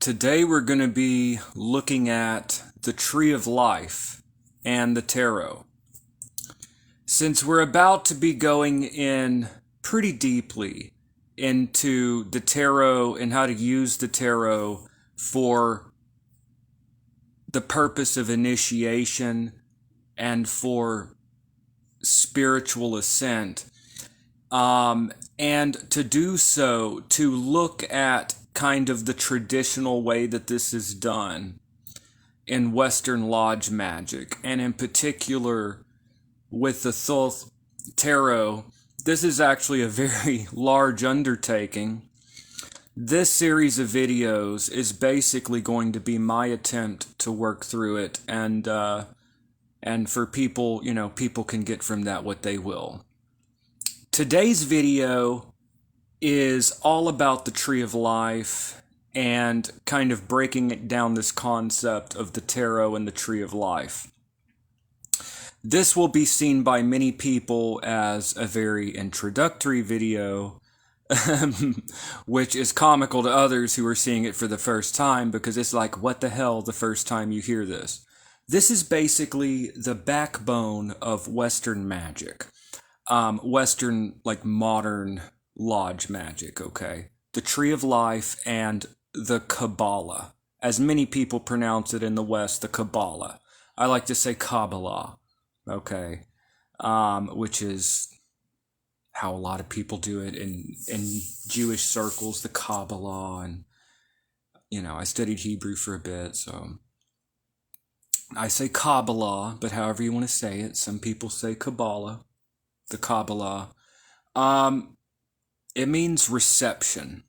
Today we're going to be looking at the Tree of Life and the Tarot. Since we're about to be going in pretty deeply into the Tarot and how to use the Tarot for the purpose of initiation and for spiritual ascent, and to do so, to look at kind of the traditional way that this is done in Western Lodge magic, and in particular with the Thoth Tarot. This is actually a very large undertaking. This series of videos is basically going to be my attempt to work through it, and for people, people can get from that what they will. Today's video is all about the Tree of Life and kind of breaking it down, this concept of the Tarot and the Tree of Life. This will be seen by many people as a very introductory video, which is comical to others who are seeing it for the first time, because it's like, what the hell, the first time you hear this? This is basically the backbone of Western magic. Western, like modern Lodge magic, okay? The Tree of Life and the Kabbalah. As many people pronounce it in the West, the Kabbalah. I like to say Kabbalah, okay? Which is how a lot of people do it in Jewish circles, the Kabbalah. And, I studied Hebrew for a bit, so I say Kabbalah, but however you want to say it. Some people say Kabbalah, the Kabbalah. It means reception.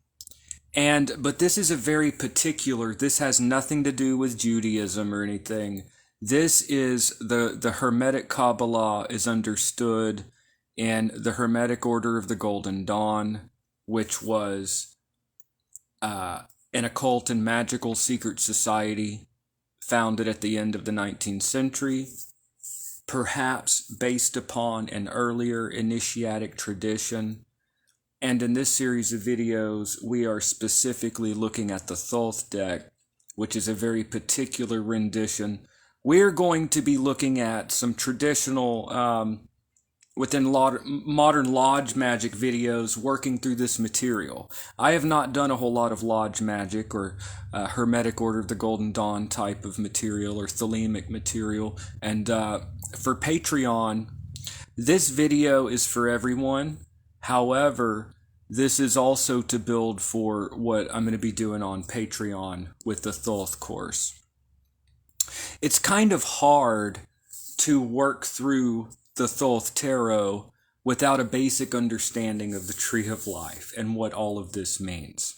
But this is a very particular, this has nothing to do with Judaism or anything. This is the Hermetic Kabbalah is understood in the Hermetic Order of the Golden Dawn, which was an occult and magical secret society founded at the end of the 19th century, perhaps based upon an earlier initiatic tradition. And in this series of videos, we are specifically looking at the Thoth deck, which is a very particular rendition. We're going to be looking at some traditional, within modern Lodge magic videos, working through this material. I have not done a whole lot of Lodge magic or Hermetic Order of the Golden Dawn type of material or Thelemic material. And for Patreon, this video is for everyone. However, this is also to build for what I'm going to be doing on Patreon with the Thoth course. It's kind of hard to work through the Thoth Tarot without a basic understanding of the Tree of Life and what all of this means.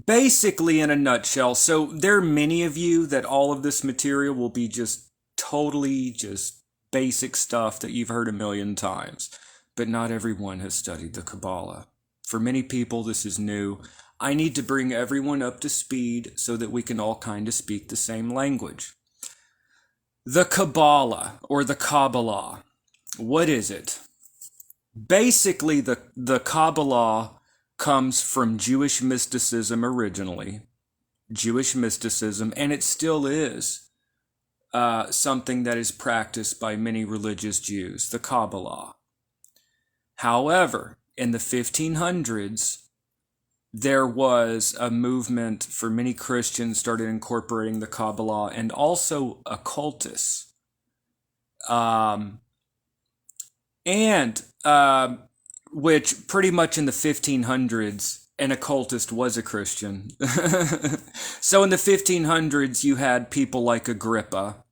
Basically, in a nutshell, so there are many of you that all of this material will be just totally just basic stuff that you've heard a million times. But not everyone has studied the Kabbalah. For many people, this is new. I need to bring everyone up to speed so that we can all kind of speak the same language. The Kabbalah, or the Kabbalah, what is it? Basically, the Kabbalah comes from Jewish mysticism originally. Jewish mysticism, and it still is something that is practiced by many religious Jews, the Kabbalah. However, in the 1500s, there was a movement for many Christians started incorporating the Kabbalah, and also occultists. Which pretty much in the 1500s, an occultist was a Christian. So in the 1500s, you had people like Agrippa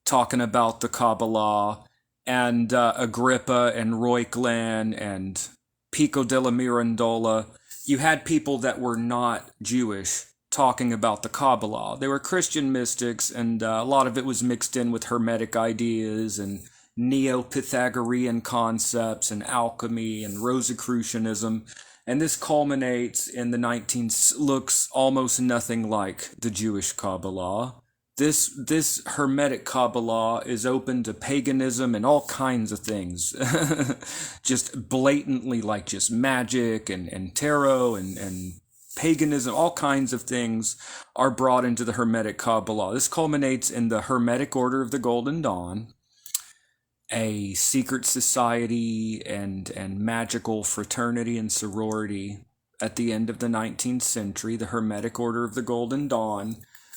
talking about the Kabbalah, and Agrippa and Reuchlin and Pico della Mirandola. You had people that were not Jewish talking about the Kabbalah. They were Christian mystics, and a lot of it was mixed in with Hermetic ideas and Neo-Pythagorean concepts and alchemy and Rosicrucianism. And this culminates in the 19th, looks almost nothing like the Jewish Kabbalah. This Hermetic Kabbalah is open to paganism and all kinds of things. Just blatantly like just magic and tarot and paganism, all kinds of things are brought into the Hermetic Kabbalah. This culminates in the Hermetic Order of the Golden Dawn, a secret society and magical fraternity and sorority at the end of the 19th century, the Hermetic Order of the Golden Dawn,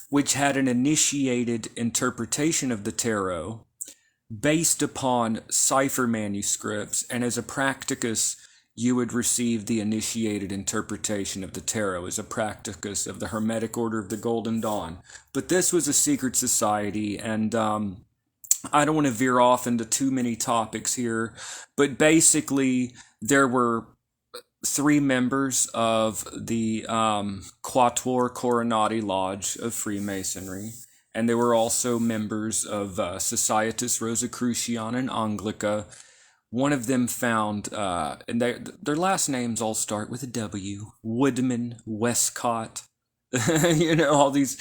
which had an initiated interpretation of the tarot based upon cipher manuscripts, and as a practicus, you would receive the initiated interpretation of the tarot as a practicus of the Hermetic Order of the Golden Dawn. But this was a secret society, and I don't want to veer off into too many topics here, but basically there were 3 members of the Quatuor Coronati Lodge of Freemasonry, and there were also members of Societas Rosicruciana and Anglica. One of them found, and their last names all start with a W, Woodman, Westcott, all these.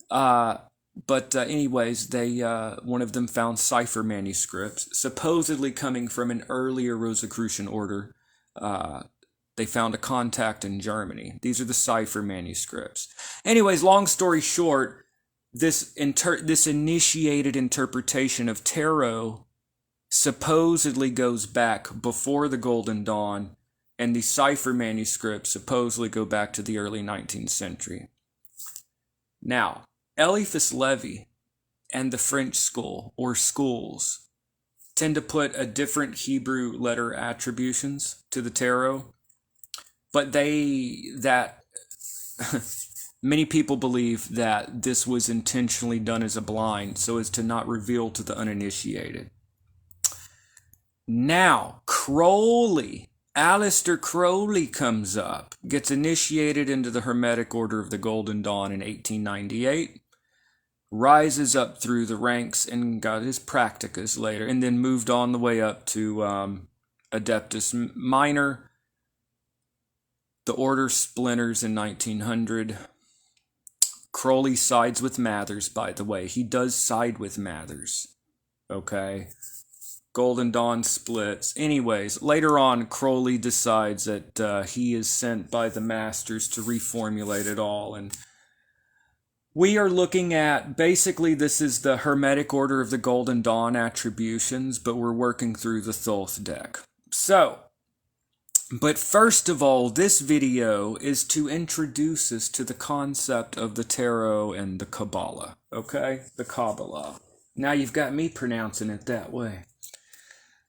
But anyways, one of them found cipher manuscripts, supposedly coming from an earlier Rosicrucian order. They found a contact in Germany. These are the cipher manuscripts. Anyways, long story short, this initiated interpretation of tarot supposedly goes back before the Golden Dawn, and the cipher manuscripts supposedly go back to the early 19th century. Now, Eliphas Levi and the French school, or schools, tend to put a different Hebrew letter attributions to the tarot, but many people believe that this was intentionally done as a blind so as to not reveal to the uninitiated. Now, Aleister Crowley comes up, gets initiated into the Hermetic Order of the Golden Dawn in 1898, rises up through the ranks and got his practicus later, and then moved on the way up to Adeptus Minor. The order splinters in 1900. Crowley sides with Mathers, by the way. He does side with Mathers. Okay? Golden Dawn splits. Anyways, later on, Crowley decides that he is sent by the masters to reformulate it all. And we are looking at, basically, this is the Hermetic Order of the Golden Dawn attributions, but we're working through the Thoth deck. So, but first of all, this video is to introduce us to the concept of the tarot and the Kabbalah. Okay? The Kabbalah. Now you've got me pronouncing it that way.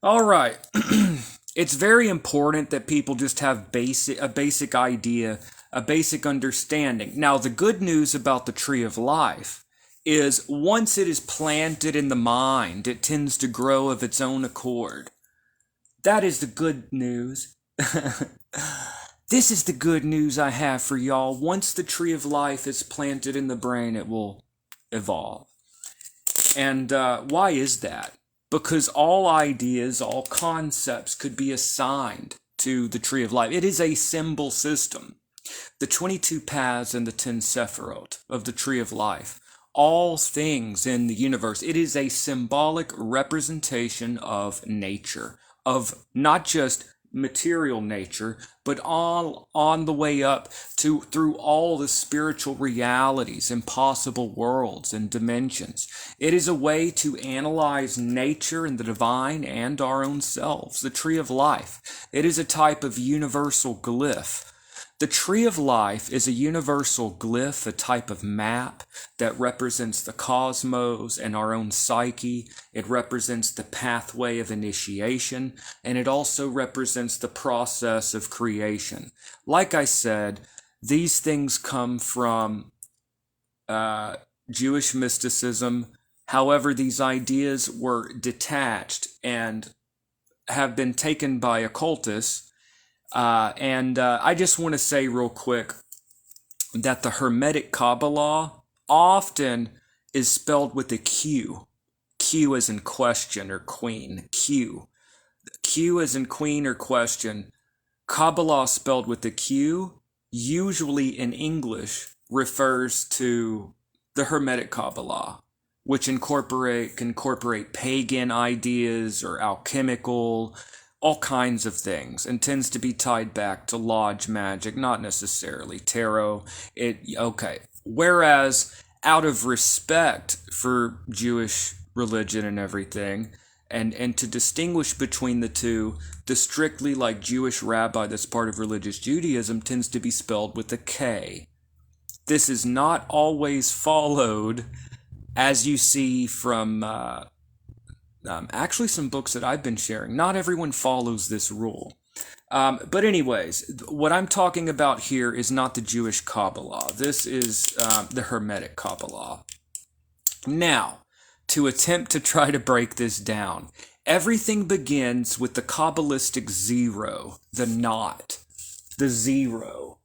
All right. It's very important that people just have a basic idea, a basic understanding. Now, the good news about the Tree of Life is once it is planted in the mind, it tends to grow of its own accord. That is the good news. This is the good news I have for y'all. Once the Tree of Life is planted in the brain, it will evolve. And why is that? Because all ideas, all concepts could be assigned to the Tree of Life. It is a symbol system. The 22 paths and the 10 Sephirot of the Tree of Life. All things in the universe. It is a symbolic representation of nature. Of not just material nature, but on the way up through all the spiritual realities, impossible worlds and dimensions. It is a way to analyze nature and the divine and our own selves. The Tree of Life. It is a type of universal glyph. The Tree of Life is a universal glyph, a type of map that represents the cosmos and our own psyche. It represents the pathway of initiation, and it also represents the process of creation. Like I said, these things come from Jewish mysticism. However, these ideas were detached and have been taken by occultists. I just want to say real quick that the Hermetic Kabbalah often is spelled with a Q. Q as in question or queen. Q. Q as in queen or question. Kabbalah spelled with a Q, usually in English, refers to the Hermetic Kabbalah, which can incorporate pagan ideas or alchemical all kinds of things, and tends to be tied back to lodge magic, not necessarily tarot. Okay. Whereas, out of respect for Jewish religion and everything, and to distinguish between the two, the strictly like Jewish rabbi that's part of religious Judaism tends to be spelled with a K. This is not always followed, as you see from actually some books that I've been sharing. Not everyone follows this rule. But anyways, what I'm talking about here is not the Jewish Kabbalah. This is the Hermetic Kabbalah. Now, to attempt to try to break this down, everything begins with the Kabbalistic zero, the naught, the zero,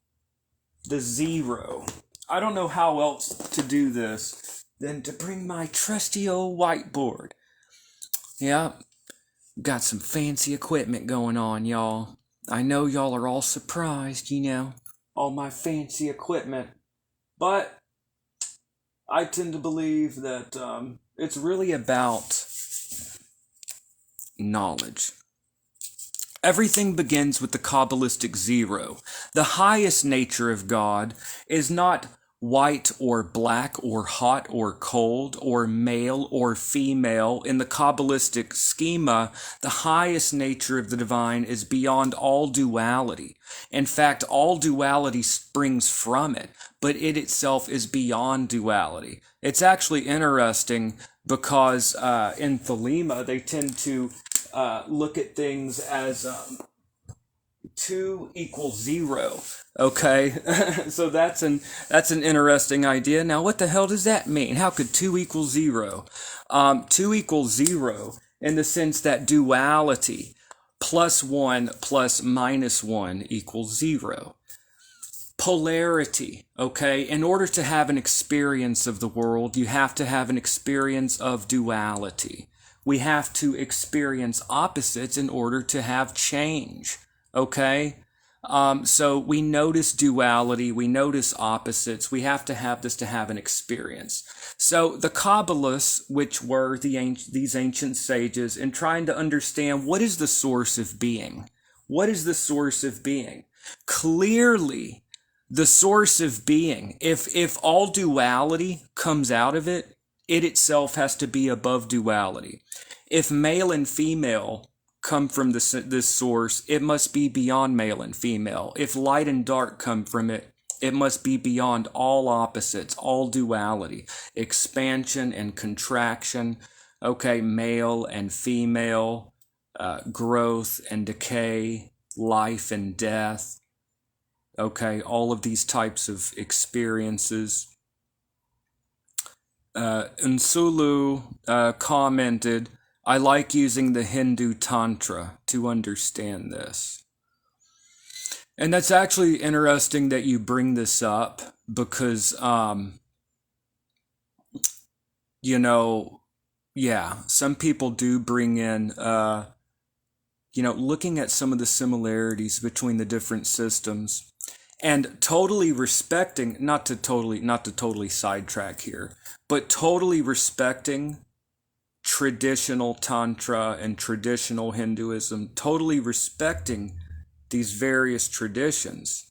the zero. I don't know how else to do this than to bring my trusty old whiteboard. Yeah, got some fancy equipment going on, y'all. I know y'all are all surprised, all my fancy equipment. But I tend to believe that it's really about knowledge. Everything begins with the Kabbalistic zero. The highest nature of God is not white or black or hot or cold or male or female. In the Kabbalistic schema, the highest nature of the divine is beyond all duality. In fact, all duality springs from it, but it itself is beyond duality. It's actually interesting because in Thelema, they tend to look at things as 2 equals 0. Okay, so that's an interesting idea. Now, what the hell does that mean? How could 2 equal 0? 2 equals 0 in the sense that duality, +1 plus -1 equals 0. Polarity, okay? In order to have an experience of the world, you have to have an experience of duality. We have to experience opposites in order to have change, okay? So we notice duality, we notice opposites. We have to have this to have an experience. So the Kabbalists, which were these ancient sages, in trying to understand what is the source of being? What is the source of being? Clearly, the source of being, if all duality comes out of it, it itself has to be above duality. If male and female come from this source, it must be beyond male and female. If light and dark come from it, it must be beyond all opposites, all duality, expansion and contraction, okay, male and female, growth and decay, life and death, okay, all of these types of experiences. Nsulu commented, I like using the Hindu Tantra to understand this. And that's actually interesting that you bring this up because, some people do bring in, looking at some of the similarities between the different systems and totally respecting, not to totally sidetrack here, but totally respecting traditional Tantra and traditional Hinduism, totally respecting these various traditions.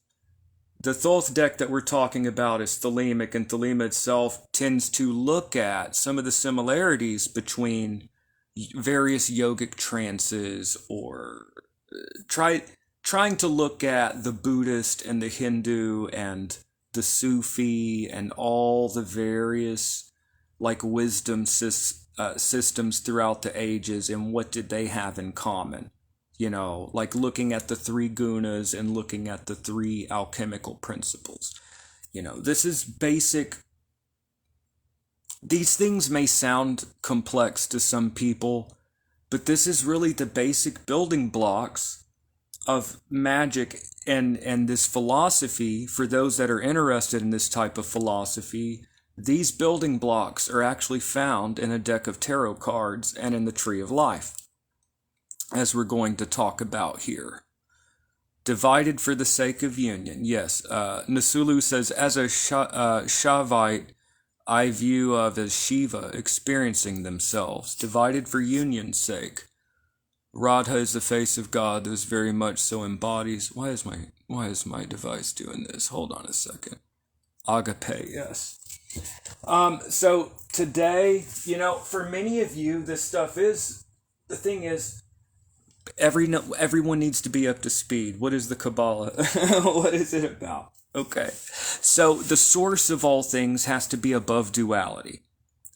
The Thoth deck that we're talking about is Thelemic, and Thelema itself tends to look at some of the similarities between various yogic trances, or trying to look at the Buddhist and the Hindu and the Sufi and all the various wisdom systems throughout the ages, and what did they have in common. Looking at the 3 gunas and looking at the 3 alchemical principles. This is basic. These things may sound complex to some people, but this is really the basic building blocks of magic and this philosophy. For those that are interested in this type of philosophy, these building blocks are actually found in a deck of tarot cards and in the Tree of Life, as we're going to talk about here. Divided for the sake of union. Yes, Nasulu says, as a Shavite, I view of as Shiva experiencing themselves. Divided for union's sake. Radha is the face of God that is very much so embodies. Why is my device doing this? Hold on a second. Agape, yes. So today, for many of you, this stuff is, the thing is, everyone needs to be up to speed. What is the Kabbalah? What is it about? Okay. So the source of all things has to be above duality.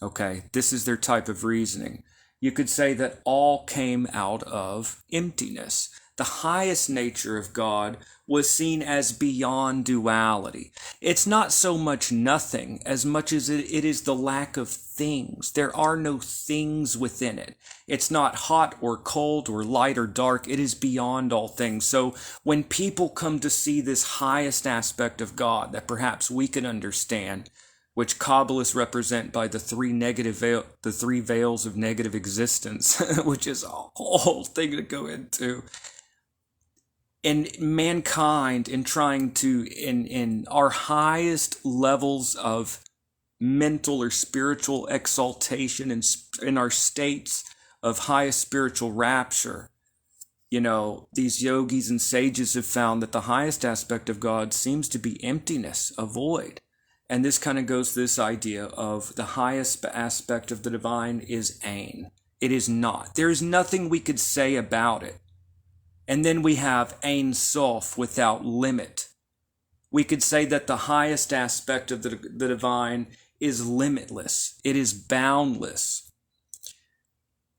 Okay. This is their type of reasoning. You could say that all came out of emptiness. The highest nature of God was seen as beyond duality. It's not so much nothing as much as it is the lack of things. There are no things within it. It's not hot or cold or light or dark. It is beyond all things. So when people come to see this highest aspect of God that perhaps we can understand, which Kabbalists represent by the three veils of negative existence, which is a whole thing to go into. And mankind, in trying to, in our highest levels of mental or spiritual exaltation, and in our states of highest spiritual rapture, these yogis and sages have found that the highest aspect of God seems to be emptiness, a void. And this kind of goes to this idea of the highest aspect of the divine is Ain. It is not. There is nothing we could say about it. And then we have Ein Sof, without limit. We could say that the highest aspect of the divine is limitless. It is boundless.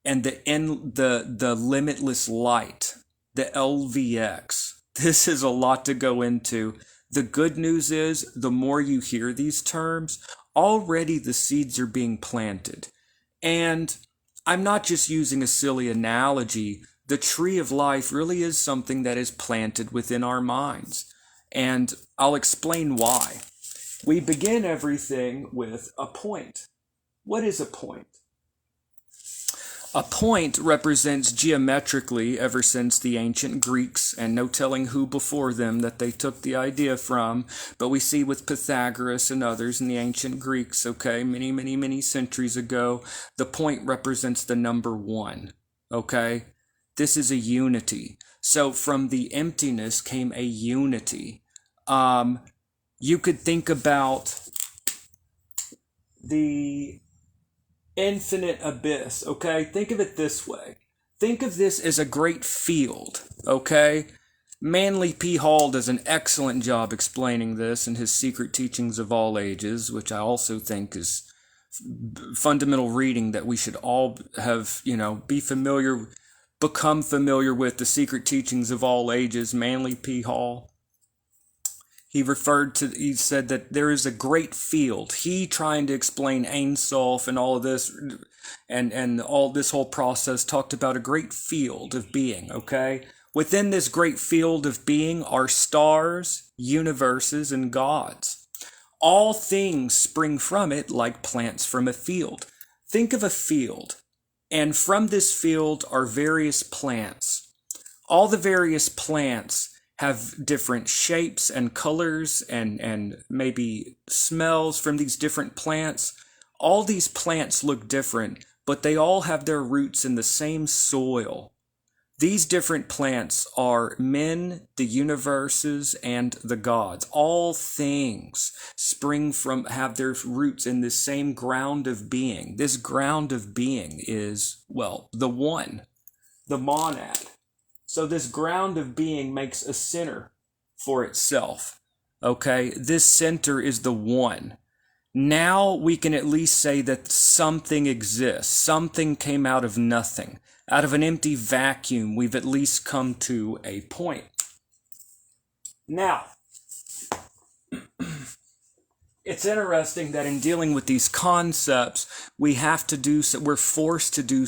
And the limitless light, the LVX. This is a lot to go into. The good news is, the more you hear these terms, already the seeds are being planted. And I'm not just using a silly analogy. The tree of life really is something that is planted within our minds. And I'll explain why. We begin everything with a point. What is a point? A point represents geometrically, ever since the ancient Greeks, and no telling who before them that they took the idea from, but we see with Pythagoras and others in the ancient Greeks, okay, many centuries ago, the point represents the number 1, okay? This is a unity. So from the emptiness came a unity. You could think about the infinite abyss, okay? Think of it this way. Think of this as a great field, okay? Manly P. Hall does an excellent job explaining this in his Secret Teachings of All Ages, which I also think is fundamental reading that we should all have, become familiar with. The Secret Teachings of All Ages, Manly P. Hall. He said that there is a great field. He trying to explain Ein Sof and all of this, and all this whole process, talked about a great field of being, okay? Within this great field of being are stars, universes, and gods. All things spring from it like plants from a field. Think of a field, and from this field are various plants. All the various plants have different shapes and colors and maybe smells from these different plants. All these plants look different, but they all have their roots in the same soil. These different plants are men, the universes, and the gods. All things have their roots in this same ground of being. This ground of being is, the one, the monad. So this ground of being makes a center for itself, okay? This center is the one. Now we can at least say that something exists. Something came out of nothing. Out of an empty vacuum, we've at least come to a point. Now, it's interesting that in dealing with these concepts, we're forced to do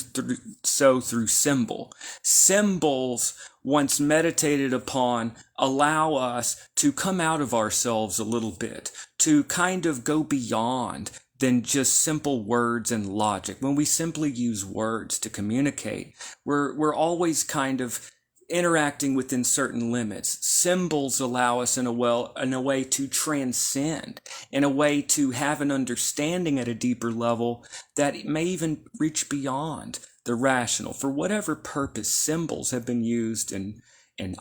so through symbol. Symbols, once meditated upon, allow us to come out of ourselves a little bit, to kind of go beyond than just simple words and logic. When we simply use words to communicate, we're always kind of interacting within certain limits. Symbols allow us in a way to transcend, in a way to have an understanding at a deeper level that may even reach beyond the rational. For whatever purpose, symbols have been used in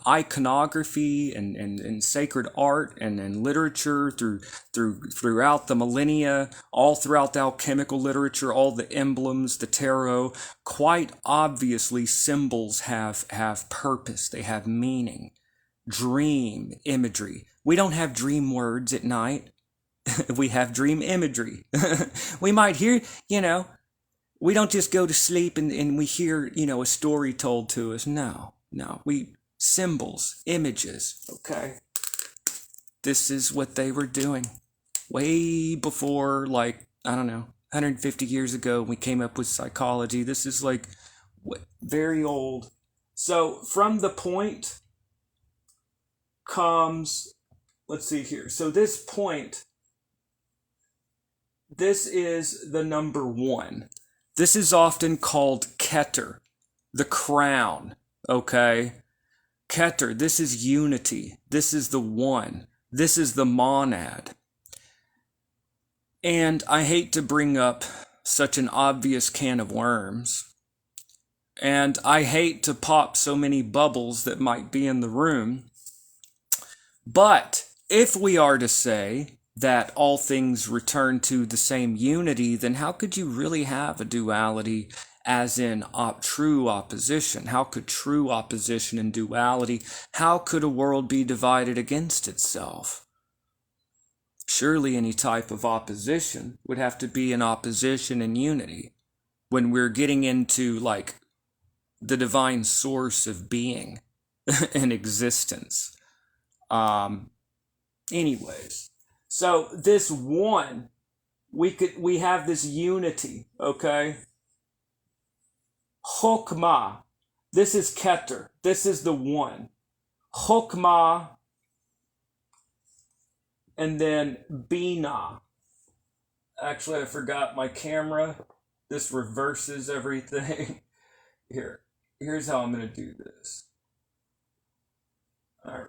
iconography and sacred art and in literature throughout the millennia, all throughout the alchemical literature, all the emblems, the tarot. Quite obviously, symbols have purpose. They have meaning. Dream imagery. We don't have dream words at night. We have dream imagery. We might hear, we don't just go to sleep and we hear, a story told to us. No. Symbols, images, okay? This is what they were doing. Way before, 150 years ago, we came up with psychology. This is very old. So from the point comes, let's see here. So this point, this is the number 1. This is often called Keter, the crown, okay? Keter, this is unity. This is the one. This is the monad. And I hate to bring up such an obvious can of worms. And I hate to pop so many bubbles that might be in the room. But if we are to say that all things return to the same unity, then how could you really have a duality as in true opposition? How could true opposition and duality, how could a world be divided against itself? Surely any type of opposition would have to be an opposition and unity when we're getting into the divine source of being and existence. Anyways, so this one, we have this unity, okay? Chokmah, this is Keter, this is the one. Chokmah, and then Binah. Actually, I forgot my camera. This reverses everything. Here's how I'm going to do this. All right.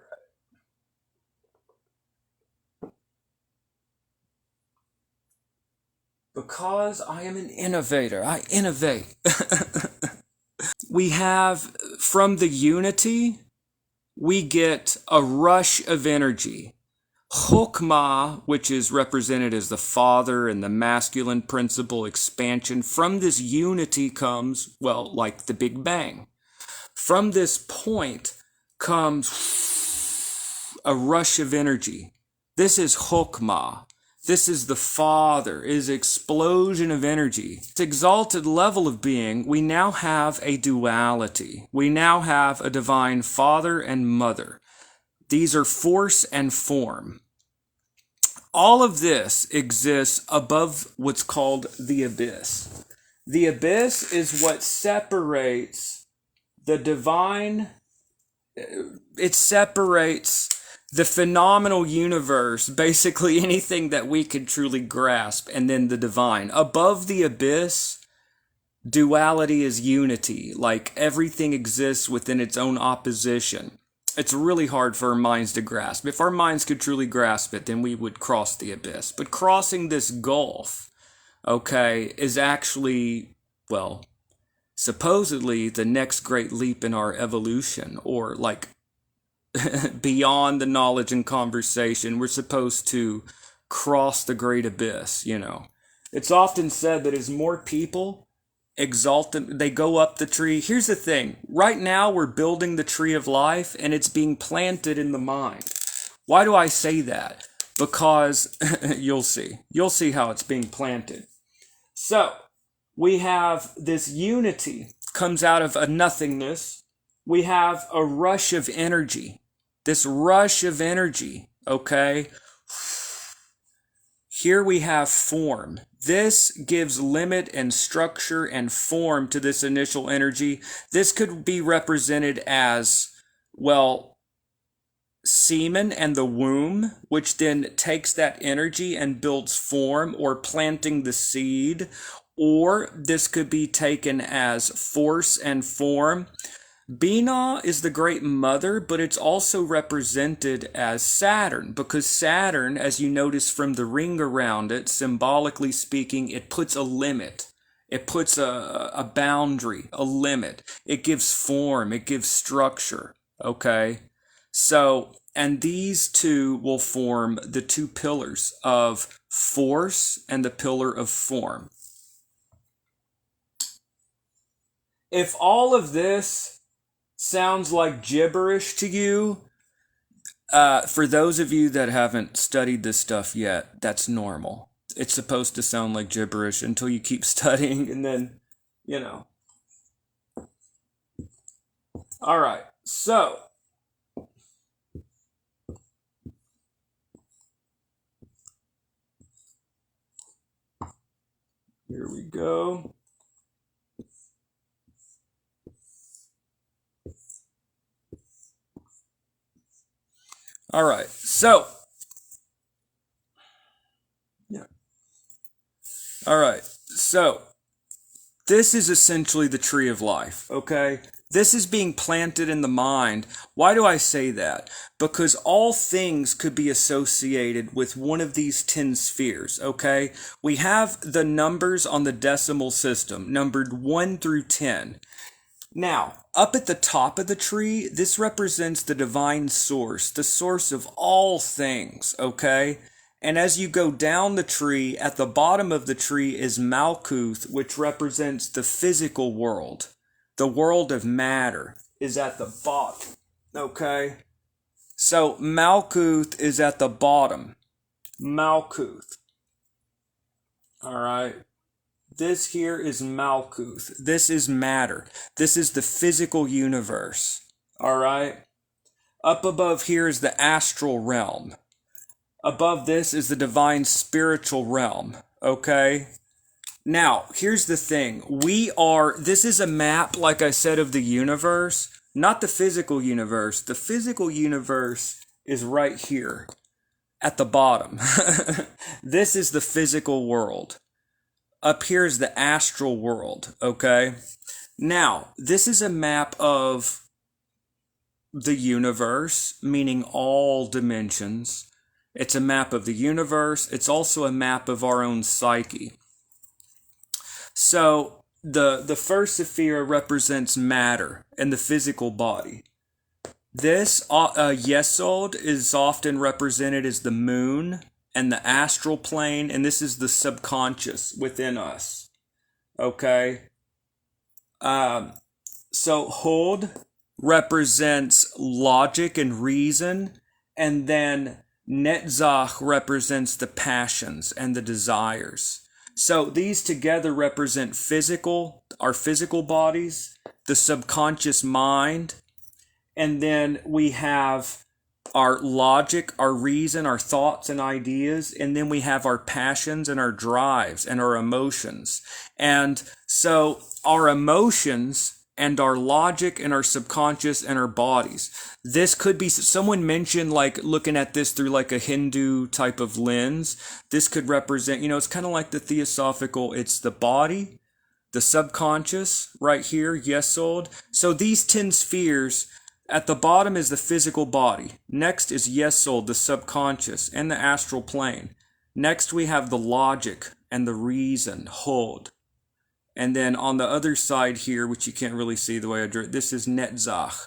Because I am an innovator. I innovate. We have, from the unity, we get a rush of energy. Chokmah, which is represented as the father and the masculine principle expansion. From this unity comes, like the Big Bang. From this point comes a rush of energy. This is Chokmah. This is the Father, is explosion of energy. It's exalted level of being. We now have a duality. We now have a divine Father and Mother. These are force and form. All of this exists above what's called the abyss. The abyss is what separates the divine. It separates the phenomenal universe, basically anything that we could truly grasp, and then the divine. Above the abyss, duality is unity. Everything exists within its own opposition. It's really hard for our minds to grasp. If our minds could truly grasp it, then we would cross the abyss. But crossing this gulf, okay, is actually, supposedly the next great leap in our evolution, or beyond the knowledge and conversation. We're supposed to cross the great abyss, It's often said that as more people exalt them, they go up the tree. Here's the thing. Right now, we're building the tree of life, and it's being planted in the mind. Why do I say that? Because you'll see. You'll see how it's being planted. So, we have this unity comes out of a nothingness. We have a rush of energy. This rush of energy, okay? Here we have form. This gives limit and structure and form to this initial energy. This could be represented as, semen and the womb, which then takes that energy and builds form, or planting the seed. Or this could be taken as force and form. Binah is the great mother, but it's also represented as Saturn, because Saturn, as you notice from the ring around it, symbolically speaking, it puts a limit. It puts a boundary, a limit. It gives form, it gives structure. Okay? So, and these two will form the two pillars of force and the pillar of form. If all of this sounds like gibberish to you, for those of you that haven't studied this stuff yet, that's normal. It's supposed to sound like gibberish until you keep studying, and then, you know. All right, so here we go. All right, so yeah. All right, so this is essentially the tree of life, okay? This is being planted in the mind. Why do I say that? Because all things could be associated with one of these 10 spheres, okay? We have the numbers on the decimal system, numbered 1 through 10. Now, up at the top of the tree, this represents the divine source, the source of all things, okay? And as you go down the tree, at the bottom of the tree is Malkuth, which represents the physical world. The world of matter is at the bottom, okay? So Malkuth is at the bottom. Malkuth. All right. This here is Malkuth. This is matter. This is the physical universe. All right. Up above here is the astral realm. Above this is the divine spiritual realm. Okay. Now, here's the thing. This is a map, like I said, of the universe, not the physical universe. The physical universe is right here at the bottom. This is the physical world. Up here is the astral world, okay? Now, this is a map of the universe, meaning all dimensions. It's a map of the universe. It's also a map of our own psyche. So, the first Sephira represents matter and the physical body. This Yesod is often represented as the moon and the astral plane, and this is the subconscious within us. Okay? So Hod represents logic and reason, and then Netzach represents the passions and the desires. So these together represent our physical bodies, the subconscious mind, and then we have our logic, our reason, our thoughts and ideas, and then we have our passions and our drives and our emotions. And so our emotions and our logic and our subconscious and our bodies. This could be, someone mentioned like looking at this through like a Hindu type of lens. This could represent, it's kind of like the theosophical, it's the body, the subconscious right here, Yesod. So these 10 spheres, at the bottom is the physical body. Next is Yesod, the subconscious, and the astral plane. Next we have the logic and the reason, Hod. And then on the other side here, which you can't really see the way I drew it, this is Netzach,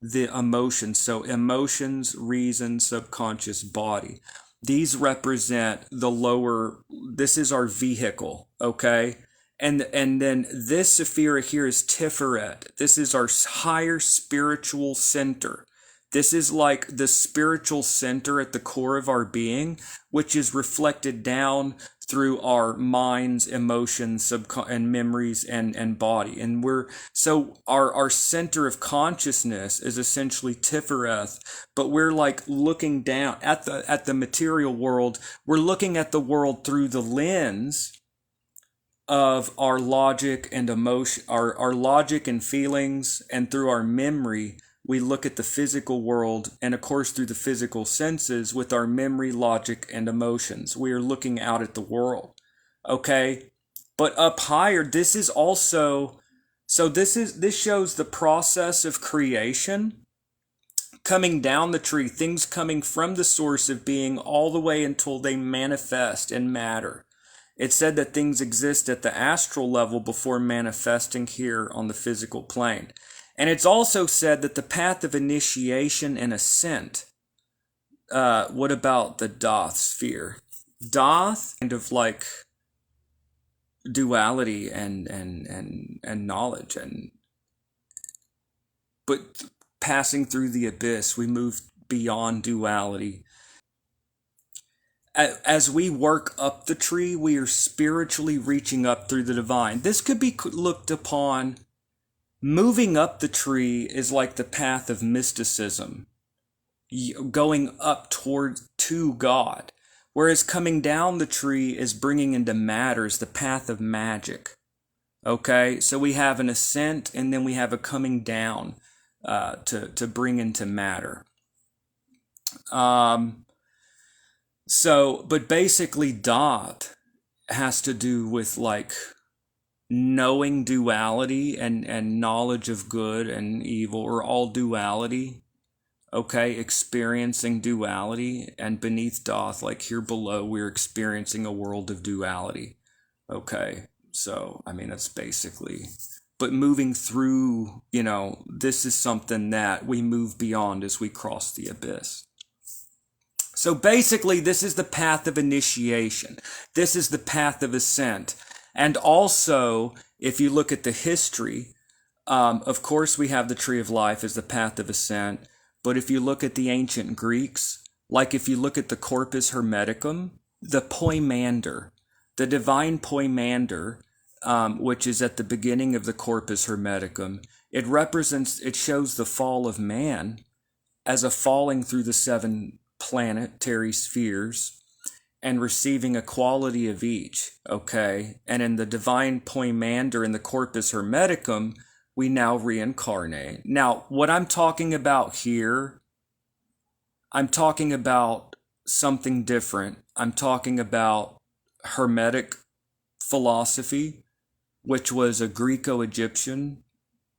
the emotions. So emotions, reason, subconscious, body. These represent the lower, this is our vehicle, okay? And then this Sephira here is Tiferet. This is our higher spiritual center. This is like the spiritual center at the core of our being, which is reflected down through our minds, emotions, and memories and body. And so our center of consciousness is essentially Tifereth, but we're like looking down at the material world. We're looking at the world through the lens of our logic and emotion, our logic and feelings, and through our memory, we look at the physical world, and of course through the physical senses with our memory, logic, and emotions. We are looking out at the world. Okay? But up higher, this is also, this shows the process of creation coming down the tree, things coming from the source of being all the way until they manifest in matter. It said that things exist at the astral level before manifesting here on the physical plane. And it's also said that the path of initiation and ascent. What about the Doth sphere? Doth, kind of like duality and knowledge, but passing through the abyss, we move beyond duality. As we work up the tree, we are spiritually reaching up through the divine. This could be looked upon, moving up the tree is like the path of mysticism, going up to God. Whereas coming down the tree is bringing into matters, the path of magic. Okay, so we have an ascent and then we have a coming down to bring into matter. But basically Dot has to do with like knowing duality and knowledge of good and evil, or all duality. Okay, experiencing duality, and beneath Doth, like here below, we're experiencing a world of duality. Okay, so, I mean, that's basically, but moving through, this is something that we move beyond as we cross the abyss. So basically, this is the path of initiation. This is the path of ascent. And also, if you look at the history, of course, we have the tree of life as the path of ascent. But if you look at the ancient Greeks, like if you look at the Corpus Hermeticum, the poimander, the divine poimander, which is at the beginning of the Corpus Hermeticum, it shows the fall of man as a falling through the 7 planetary spheres and receiving a quality of each, okay? And in the divine poimander in the Corpus Hermeticum, we now reincarnate. Now, what I'm talking about here, I'm talking about something different. I'm talking about Hermetic philosophy, which was a Greco-Egyptian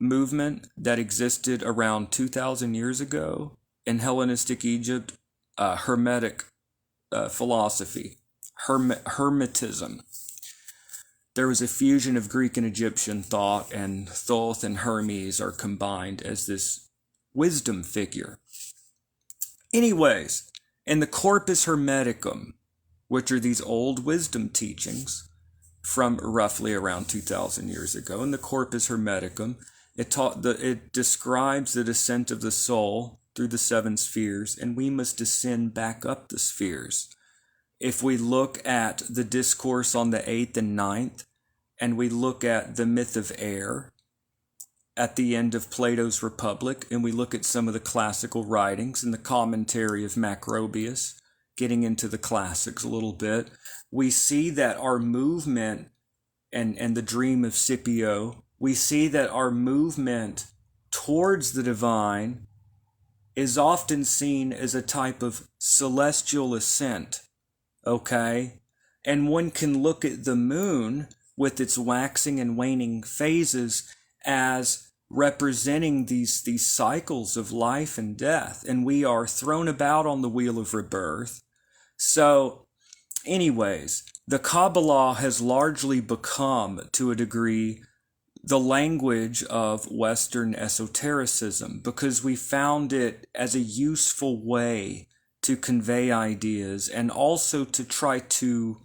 movement that existed around 2,000 years ago in Hellenistic Egypt. Hermetic philosophy, Hermetism. There was a fusion of Greek and Egyptian thought, and Thoth and Hermes are combined as this wisdom figure. Anyways, in the Corpus Hermeticum, which are these old wisdom teachings from roughly around 2,000 years ago, in the Corpus Hermeticum, it describes the descent of the soul through the 7 spheres, and we must descend back up the spheres. If we look at the discourse on the 8th and 9th, and we look at the myth of air at the end of Plato's Republic, and we look at some of the classical writings and the commentary of Macrobius, getting into the classics a little bit, we see that our movement and the dream of Scipio, we see that our movement towards the divine is often seen as a type of celestial ascent, okay? And one can look at the moon with its waxing and waning phases as representing these cycles of life and death, and we are thrown about on the wheel of rebirth. So, anyways, the Kabbalah has largely become, to a degree, the language of Western esotericism, because we found it as a useful way to convey ideas and also to try to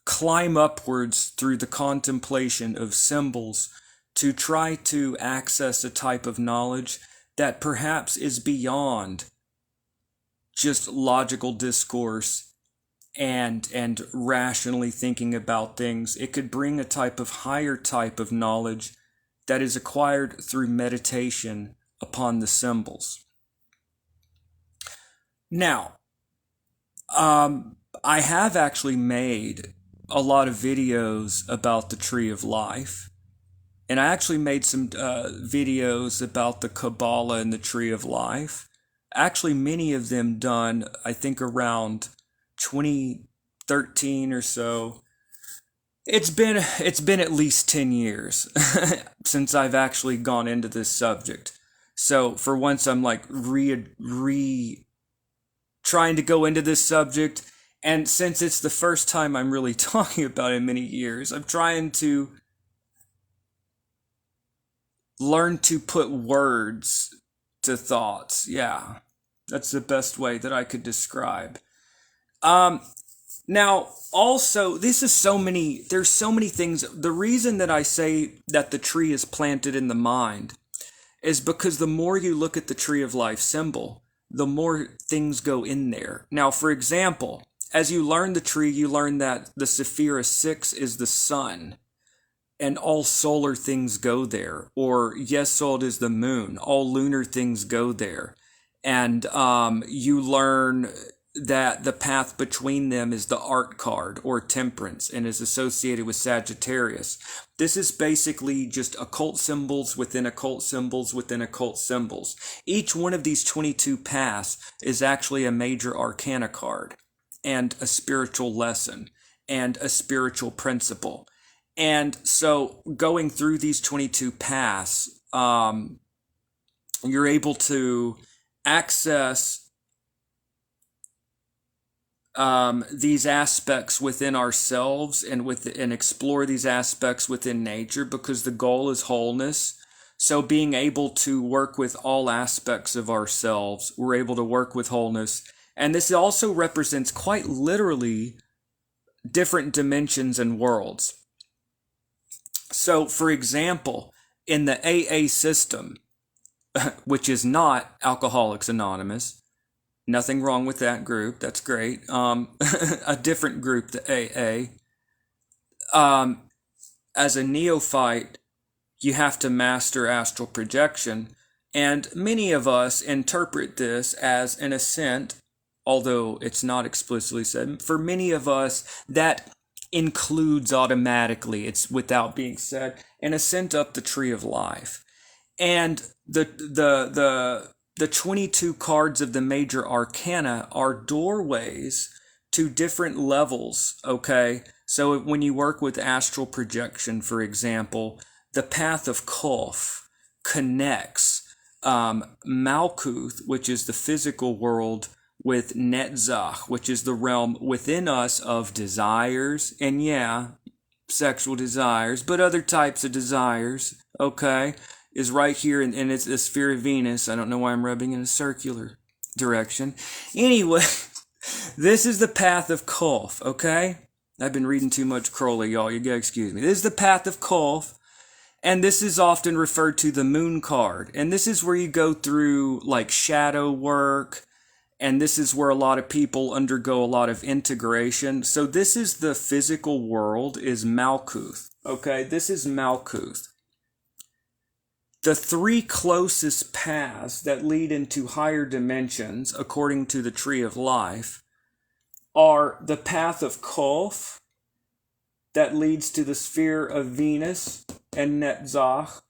climb upwards through the contemplation of symbols to try to access a type of knowledge that perhaps is beyond just logical discourse and rationally thinking about things. It could bring a type of higher type of knowledge that is acquired through meditation upon the symbols. Now, I have actually made a lot of videos about the Tree of Life, and I actually made some videos about the Kabbalah and the Tree of Life. Actually, many of them done, I think, around 2013 or so. It's been at least 10 years since I've actually gone into this subject. So for once, I'm like trying to go into this subject, And since it's the first time I'm really talking about it in many years, I'm trying to learn to put words to thoughts. Yeah, that's the best way that I could describe. Um, Now, also, there's so many things. The reason that I say that the tree is planted in the mind is because the more you look at the tree of life symbol, the more things go in there. Now, for example, as you learn the tree, you learn that the Sephira 6 is the sun, and all solar things go there. Or Yesod is the moon, all lunar things go there. And you learn that the path between them is the art card or temperance and is associated with Sagittarius. This is basically just occult symbols within occult symbols within occult symbols. Each one of these 22 paths is actually a major arcana card and a spiritual lesson and a spiritual principle. And so going through these 22 paths, you're able to access these aspects within ourselves and explore these aspects within nature, because the goal is wholeness. So being able to work with all aspects of ourselves, we're able to work with wholeness. And this also represents quite literally different dimensions and worlds. So, for example, in the AA system, which is not Alcoholics Anonymous, nothing wrong with that group. That's great. A different group, the AA. As a neophyte, you have to master astral projection. And many of us interpret this as an ascent, although it's not explicitly said. For many of us, that includes automatically, it's without being said, an ascent up the tree of life. And the 22 cards of the major arcana are doorways to different levels, okay? So when you work with astral projection, for example, the path of Kof connects Malkuth, which is the physical world, with Netzach, which is the realm within us of desires, and yeah, sexual desires, but other types of desires, okay? Is right here, and it's the sphere of Venus. I don't know why I'm rubbing in a circular direction. Anyway, this is the path of Kolf, okay? I've been reading too much Crowley, y'all. You gotta excuse me. This is the path of Kolf, and this is often referred to the moon card. And this is where you go through, like, shadow work, and this is where a lot of people undergo a lot of integration. So this is the physical world, is Malkuth, okay? This is Malkuth. The three closest paths that lead into higher dimensions, according to the Tree of Life, are the path of Kolf, that leads to the sphere of Venus and Netzach,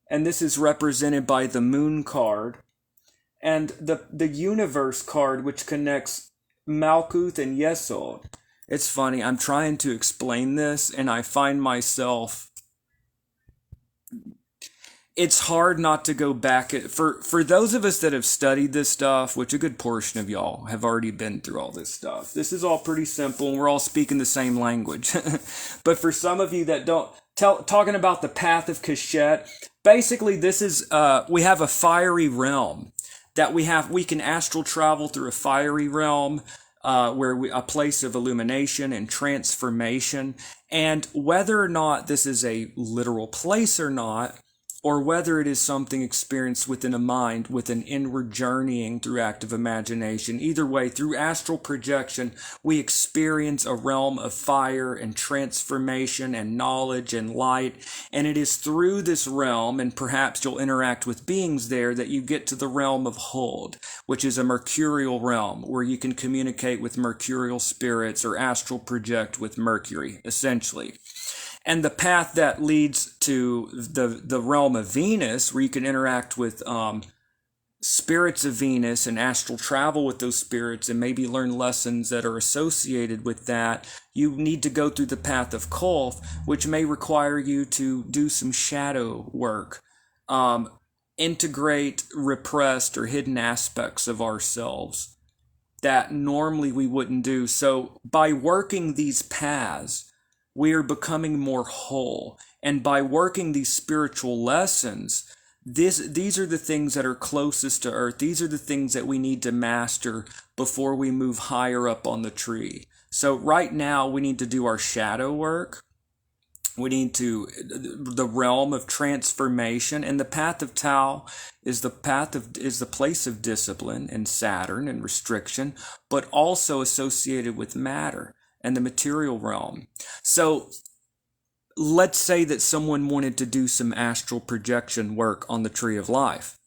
and this is represented by the moon card, and the universe card, which connects Malkuth and Yesod. It's funny, I'm trying to explain this, and I find myself, it's hard not to go back for those of us that have studied this stuff, which a good portion of y'all have already been through all this stuff. This is all pretty simple, and we're all speaking the same language. But for some of you that don't, talking about the path of Kashet, basically this is we have a fiery realm that we can astral travel through a fiery realm. A place of illumination and transformation, and whether or not this is a literal place or not, or whether it is something experienced within a mind with an inward journeying through active imagination. Either way, through astral projection, we experience a realm of fire and transformation and knowledge and light. And it is through this realm, and perhaps you'll interact with beings there, that you get to the realm of Huld, which is a mercurial realm where you can communicate with mercurial spirits or astral project with Mercury, essentially. And the path that leads to the realm of Venus, where you can interact with spirits of Venus and astral travel with those spirits and maybe learn lessons that are associated with that, you need to go through the path of Kolf, which may require you to do some shadow work, integrate repressed or hidden aspects of ourselves. that normally we wouldn't do. So by working these paths, we are becoming more whole. And by working these spiritual lessons, these are the things that are closest to earth. These are the things that we need to master before we move higher up on the tree. So right now we need to do our shadow work. We need to, the realm of transformation, and the path of Tao is the place of discipline and Saturn and restriction, but also associated with matter and the material realm. So let's say that someone wanted to do some astral projection work on the Tree of Life.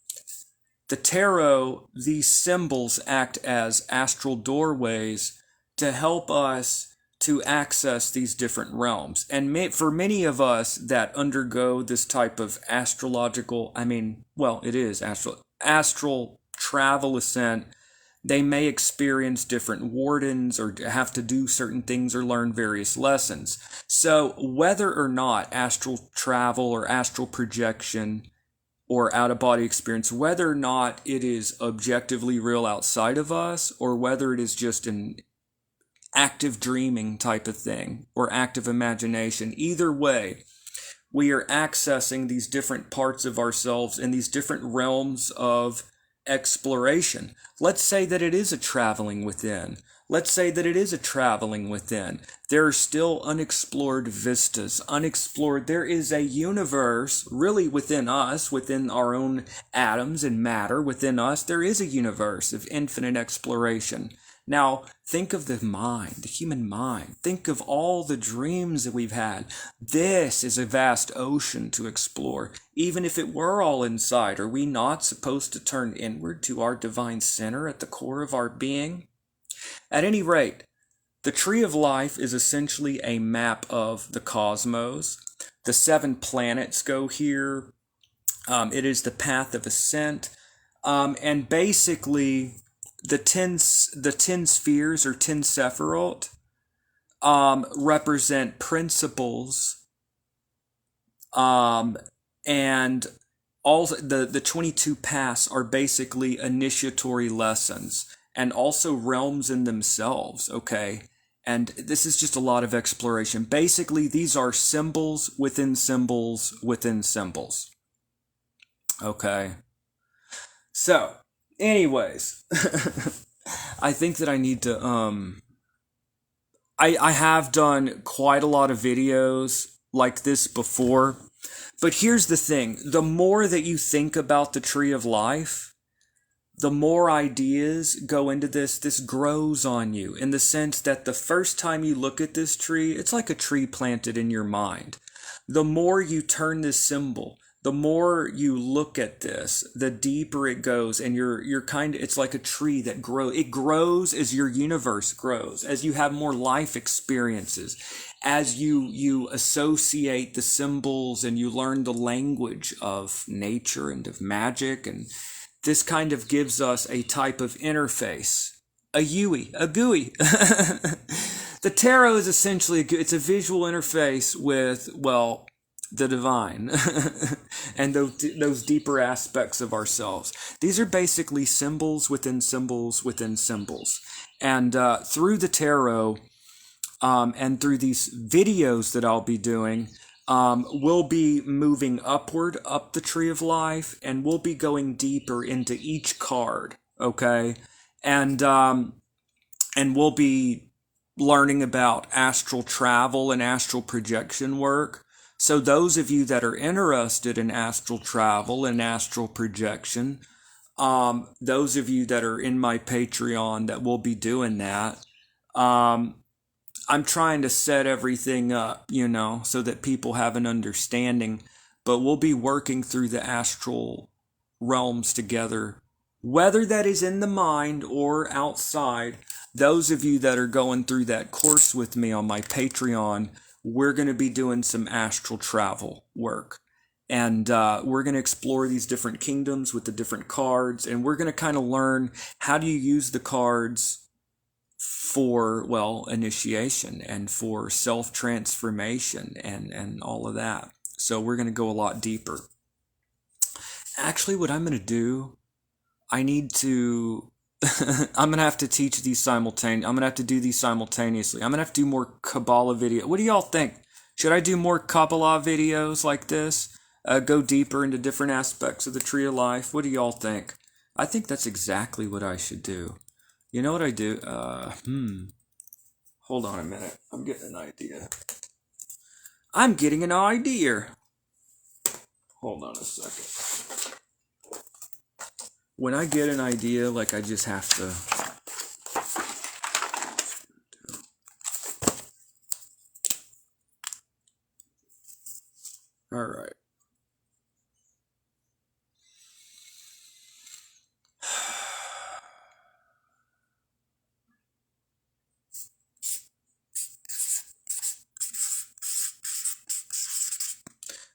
The tarot, these symbols act as astral doorways to help us to access these different realms. And for many of us that undergo this type of astrological, it is astral travel ascent, they may experience different wardens or have to do certain things or learn various lessons. So whether or not astral travel or astral projection or out-of-body experience, whether or not it is objectively real outside of us, or whether it is just an active dreaming type of thing or active imagination, either way, we are accessing these different parts of ourselves in these different realms of exploration. Let's say that it is a traveling within. Let's say that it is a traveling within. There are still unexplored vistas, unexplored. There is a universe really within us, within our own atoms and matter within us. There is a universe of infinite exploration. Now, think of the mind, the human mind. Think of all the dreams that we've had. This is a vast ocean to explore. Even if it were all inside, are we not supposed to turn inward to our divine center at the core of our being? At any rate, the Tree of Life is essentially a map of the cosmos. The 7 planets go here. It is the path of ascent. And basically, the 10 spheres or 10 Sephiroth represent principles, and all the 22 paths are basically initiatory lessons and also realms in themselves, okay? And this is just a lot of exploration. Basically, these are symbols within symbols within symbols, okay? So, anyways, I think that I need to, I have done quite a lot of videos like this before, but here's the thing. The more that you think about the Tree of Life, the more ideas go into this grows on you, in the sense that the first time you look at this tree, it's like a tree planted in your mind. The more you turn this symbol, the more you look at this, the deeper it goes, and it's like a tree that grows. It grows as your universe grows, as you have more life experiences, as you associate the symbols and you learn the language of nature and of magic, and this kind of gives us a type of interface, a GUI. The tarot is essentially it's a visual interface with, well, the divine and those deeper aspects of ourselves. These are basically symbols within symbols within symbols. And through the tarot and through these videos that I'll be doing, we'll be moving upward up the Tree of Life, and we'll be going deeper into each card, okay? And we'll be learning about astral travel and astral projection work. So those of you that are interested in astral travel and astral projection, those of you that are in my Patreon that will be doing that, I'm trying to set everything up, so that people have an understanding, but we'll be working through the astral realms together, whether that is in the mind or outside. Those of you that are going through that course with me on my Patreon, we're going to be doing some astral travel work. And we're going to explore these different kingdoms with the different cards, and we're going to kind of learn how do you use the cards for, well, initiation and for self-transformation and all of that. So we're going to go a lot deeper. Actually, what I'm going to do, I need to I'm gonna have to teach these simultaneously. I'm gonna have to do these simultaneously. I'm gonna have to do more Kabbalah video. What do y'all think? Should I do more Kabbalah videos like this? Go deeper into different aspects of the tree of life? What do y'all think? I think that's exactly what I should do. You know what I do? Hold on a minute. I'm getting an idea. I'm getting an idea. Hold on a second. When I get an idea, like I just have to... All right.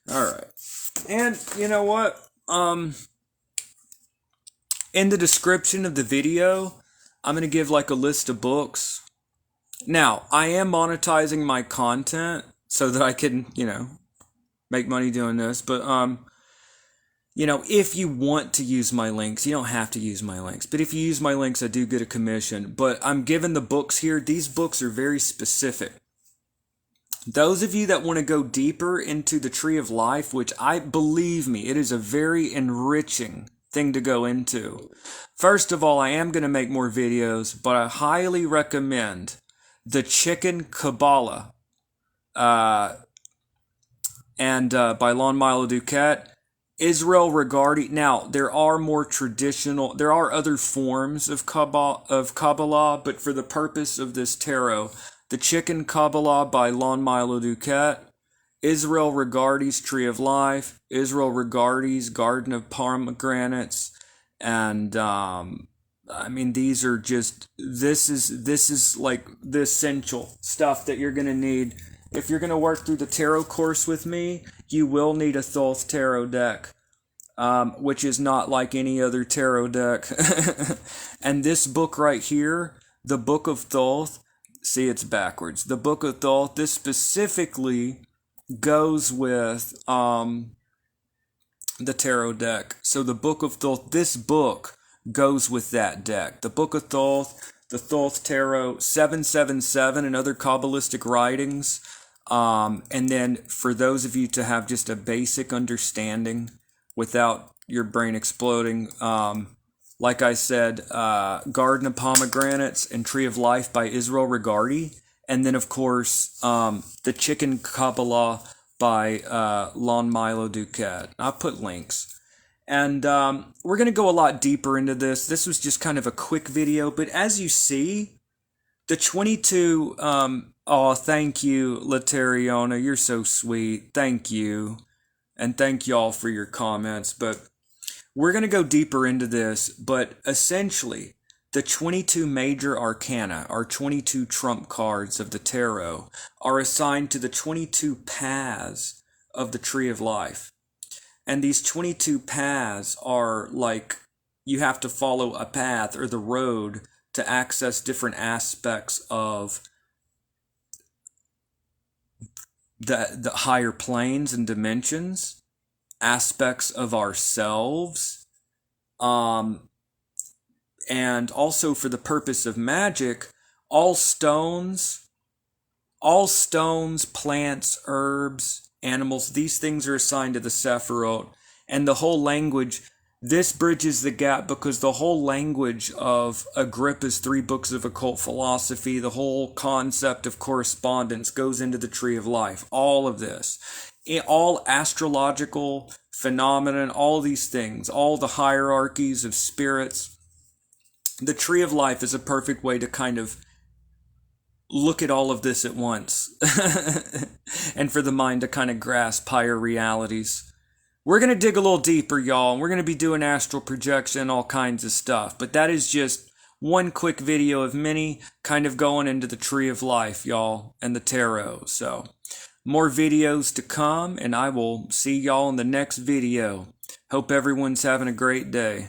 All right. And you know what? In the description of the video, I'm going to give like a list of books. Now, I am monetizing my content so that I can, make money doing this, but if you want to use my links, you don't have to use my links. But if you use my links, I do get a commission. But I'm given the books here. These books are very specific. Those of you that want to go deeper into the tree of life, which believe me, it is a very enriching thing to go into. First of all, I am going to make more videos, but I highly recommend the Chicken Kabbalah and by Lon Milo Duquette. Israel Regardi. Now, there are other forms of Kabbalah, but for the purpose of this tarot, the Chicken Kabbalah by Lon Milo Duquette, Israel Regardi's Tree of Life, Israel Regardi's Garden of Pomegranates, and these are just, this is like the essential stuff that you're going to need. If you're going to work through the tarot course with me, you will need a Thoth tarot deck, which is not like any other tarot deck. And this book right here, the Book of Thoth, see, it's backwards. The Book of Thoth, this specifically goes with the tarot deck. So the Book of Thoth, this book goes with that deck. The Book of Thoth, the Thoth Tarot, 777, and other Kabbalistic writings. And then for those of you to have just a basic understanding without your brain exploding, like I said, Garden of Pomegranates and Tree of Life by Israel Regardi. And then, of course, the Chicken Kabbalah by Lon Milo Duquette. I'll put links. And we're going to go a lot deeper into this. This was just kind of a quick video. But as you see, the 22... oh, thank you, Lateriona. You're so sweet. Thank you. And thank y'all for your comments. But we're going to go deeper into this. But essentially, the 22 major arcana, our 22 trump cards of the tarot, are assigned to the 22 paths of the Tree of Life. And these 22 paths are like, you have to follow a path or the road to access different aspects of the higher planes and dimensions, aspects of ourselves, and also for the purpose of magic, all stones, plants, herbs, animals, these things are assigned to the Sephiroth. And the whole language, this bridges the gap because the whole language of Agrippa's 3 books of occult philosophy, the whole concept of correspondence goes into the Tree of Life. All of this, all astrological phenomenon, all these things, all the hierarchies of spirits. The Tree of Life is a perfect way to kind of look at all of this at once and for the mind to kind of grasp higher realities. We're going to dig a little deeper, y'all, and we're going to be doing astral projection, all kinds of stuff. But that is just one quick video of many kind of going into the Tree of Life, y'all, and the tarot. So, more videos to come, and I will see y'all in the next video. Hope everyone's having a great day.